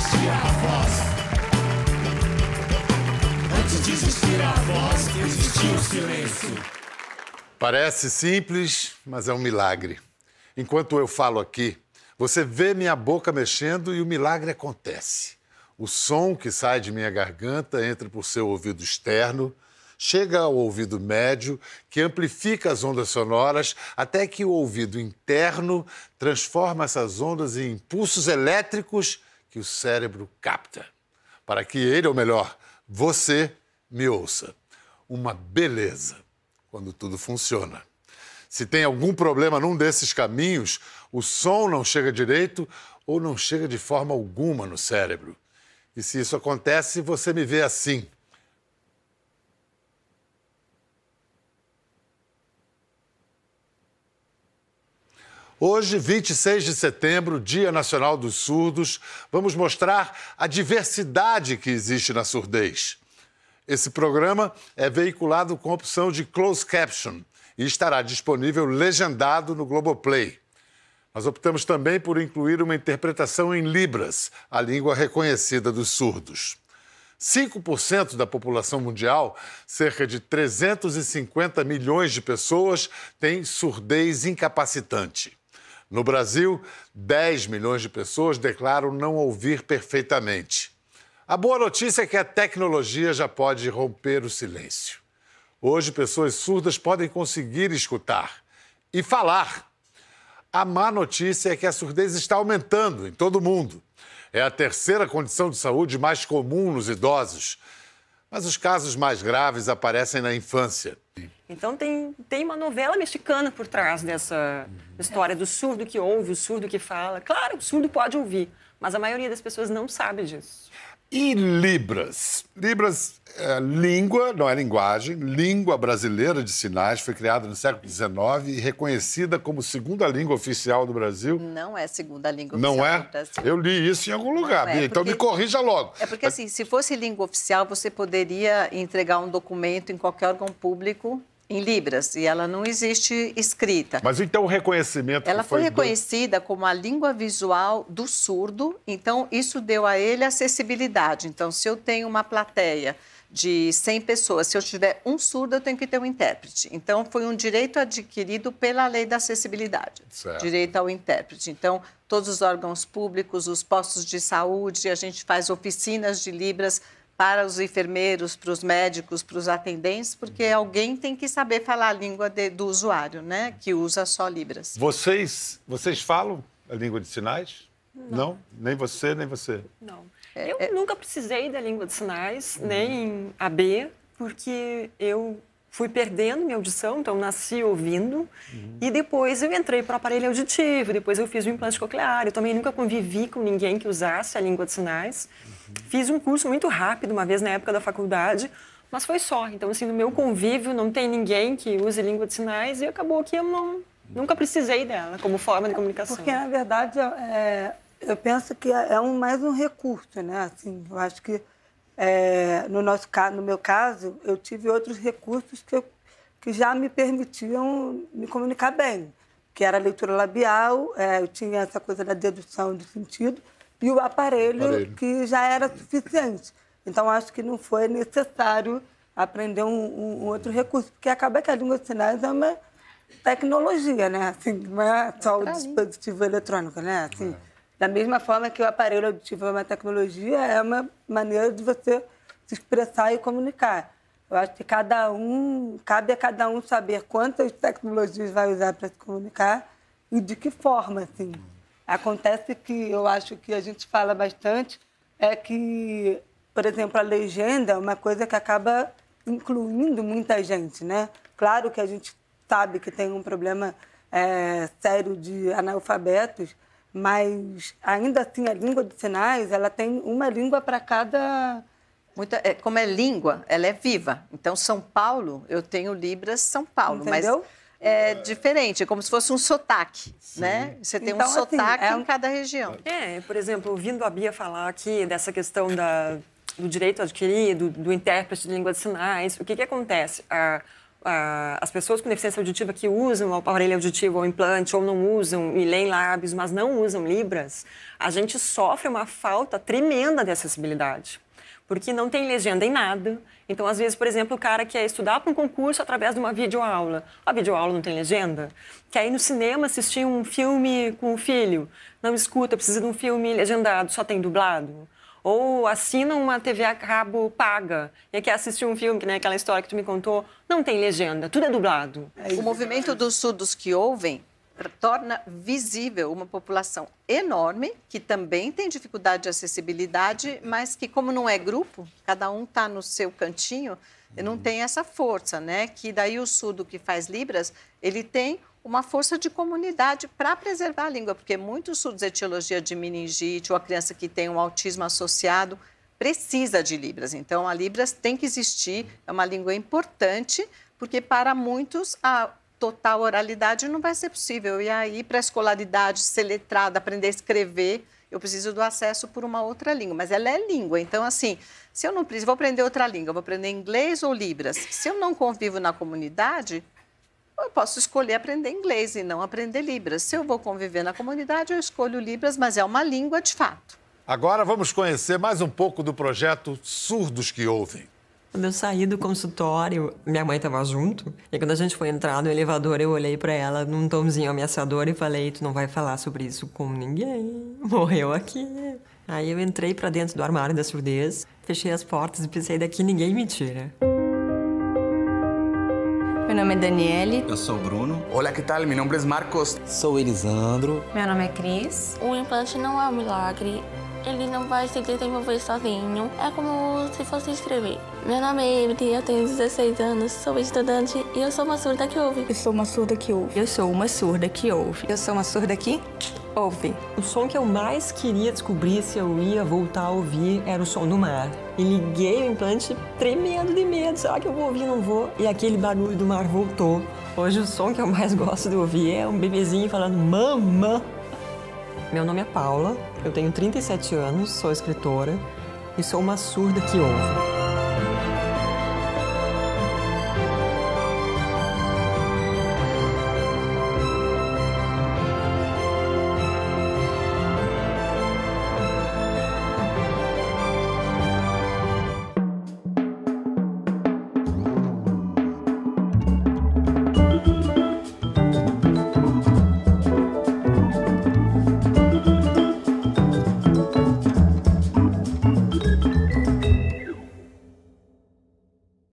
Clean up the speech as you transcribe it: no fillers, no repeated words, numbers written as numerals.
existia a voz. Antes de existir a voz, existia o silêncio. Parece simples, mas é um milagre. Enquanto eu falo aqui, você vê minha boca mexendo e o milagre acontece. O som que sai de minha garganta entra por seu ouvido externo, chega ao ouvido médio, que amplifica as ondas sonoras, até que o ouvido interno transforma essas ondas em impulsos elétricos que o cérebro capta, para que ele, ou melhor, você, me ouça. Uma beleza quando tudo funciona. Se tem algum problema num desses caminhos, o som não chega direito ou não chega de forma alguma no cérebro. E se isso acontece, você me vê assim. Hoje, 26 de setembro, Dia Nacional dos Surdos, vamos mostrar a diversidade que existe na surdez. Esse programa é veiculado com a opção de closed caption e estará disponível legendado no Globoplay. Nós optamos também por incluir uma interpretação em Libras, a língua reconhecida dos surdos. 5% da população mundial, cerca de 350 milhões de pessoas, têm surdez incapacitante. No Brasil, 10 milhões de pessoas declaram não ouvir perfeitamente. A boa notícia é que a tecnologia já pode romper o silêncio. Hoje, pessoas surdas podem conseguir escutar e falar. A má notícia é que a surdez está aumentando em todo o mundo. É a terceira condição de saúde mais comum nos idosos. Mas os casos mais graves aparecem na infância. Então tem uma novela mexicana por trás dessa história do surdo que ouve, o surdo que fala. Claro, o surdo pode ouvir, mas a maioria das pessoas não sabe disso. E Libras? Libras é língua, não é linguagem, língua brasileira de sinais, foi criada no século XIX e reconhecida como segunda língua oficial do Brasil. Não é segunda língua não oficial é? do Brasil. Eu li isso em algum lugar, Bia, então me corrija logo. É porque, assim, se fosse língua oficial, você poderia entregar um documento em qualquer órgão público em Libras, e ela não existe escrita. Mas então o reconhecimento... Ela foi reconhecida como a língua visual do surdo, então isso deu a ele acessibilidade. Então, se eu tenho uma plateia de 100 pessoas, se eu tiver um surdo, eu tenho que ter um intérprete. Então, foi um direito adquirido pela lei da acessibilidade, certo. Direito ao intérprete. Então, todos os órgãos públicos, os postos de saúde, a gente faz oficinas de Libras para os enfermeiros, para os médicos, para os atendentes, porque alguém tem que saber falar a língua do usuário, né? Que usa só Libras. Vocês falam a língua de sinais? Não? Nem você, nem você? Não. Eu nunca precisei da língua de sinais, nem AB, porque eu fui perdendo minha audição, então nasci ouvindo, e depois eu entrei para o aparelho auditivo, depois eu fiz o implante coclear, eu também nunca convivi com ninguém que usasse a língua de sinais. Fiz um curso muito rápido, uma vez na época da faculdade, mas foi só. Então, assim, no meu convívio não tem ninguém que use língua de sinais e acabou que eu nunca precisei dela como forma de comunicação. Porque, na verdade, eu penso que é mais um recurso, né? Assim, eu acho que, no meu caso, eu tive outros recursos que já me permitiam me comunicar bem, que era a leitura labial, eu tinha essa coisa da dedução de sentido, e o aparelho que já era suficiente. Então, acho que não foi necessário aprender um outro recurso, porque acaba que a língua de sinais é uma tecnologia, né? Assim, não é só o dispositivo eletrônico, né? Assim, da mesma forma que o aparelho auditivo é uma tecnologia, é uma maneira de você se expressar e comunicar. Eu acho que cabe a cada um saber quantas tecnologias vai usar para se comunicar e de que forma, assim. Acontece que eu acho que a gente fala bastante é que, por exemplo, a legenda é uma coisa que acaba incluindo muita gente, né? Claro que a gente sabe que tem um problema sério de analfabetos, mas ainda assim a língua de sinais, ela tem uma língua para cada... Como é língua, ela é viva. Então, São Paulo, eu tenho Libras São Paulo, entendeu? Mas é diferente, é como se fosse um sotaque, né? Você tem então, um sotaque em cada região. Por exemplo, ouvindo a Bia falar aqui dessa questão do direito adquirido, do intérprete de língua de sinais, o que acontece? as pessoas com deficiência auditiva que usam o aparelho auditivo ou implante ou não usam e leem lábios, mas não usam Libras, a gente sofre uma falta tremenda de acessibilidade. Porque não tem legenda em nada. Então, às vezes, por exemplo, o cara quer estudar para um concurso através de uma videoaula. A videoaula não tem legenda. Quer ir no cinema assistir um filme com o filho. Não escuta, precisa de um filme legendado, só tem dublado. Ou assina uma TV a cabo paga e quer assistir um filme, que nem aquela história que tu me contou, não tem legenda, tudo é dublado. O movimento dos surdos que ouvem torna visível uma população enorme, que também tem dificuldade de acessibilidade, mas que, como não é grupo, cada um está no seu cantinho, não tem essa força, né? Que daí o surdo que faz Libras, ele tem uma força de comunidade para preservar a língua, porque muitos surdos de etiologia de meningite ou a criança que tem um autismo associado precisa de Libras. Então, a Libras tem que existir, é uma língua importante, porque para muitos a total oralidade não vai ser possível. E aí, para a escolaridade, ser letrada, aprender a escrever, eu preciso do acesso por uma outra língua. Mas ela é língua, então, assim, se eu não preciso, vou aprender outra língua, vou aprender inglês ou Libras. Se eu não convivo na comunidade, eu posso escolher aprender inglês e não aprender Libras. Se eu vou conviver na comunidade, eu escolho Libras, mas é uma língua de fato. Agora vamos conhecer mais um pouco do projeto Surdos que Ouvem. Quando eu saí do consultório, minha mãe estava junto. E quando a gente foi entrar no elevador, eu olhei para ela num tomzinho ameaçador e falei: tu não vai falar sobre isso com ninguém. Morreu aqui. Aí eu entrei para dentro do armário da surdez, fechei as portas e pensei: daqui ninguém me tira. Meu nome é Daniele. Eu sou o Bruno. Olá, que tal? Meu nome é Marcos. Sou Elisandro. Meu nome é Cris. O implante não é um milagre. Ele não vai se desenvolver sozinho. É como se fosse escrever. Meu nome é Emily, eu tenho 16 anos, sou estudante e eu sou uma surda que ouve. Eu sou uma surda que ouve. Eu sou uma surda que ouve. Eu sou uma surda que ouve. O som que eu mais queria descobrir se eu ia voltar a ouvir era o som do mar. E liguei o implante tremendo de medo. Será que eu vou ouvir? Não vou. E aquele barulho do mar voltou. Hoje o som que eu mais gosto de ouvir é um bebezinho falando mamã. Meu nome é Paula, eu tenho 37 anos, sou escritora e sou uma surda que ouve.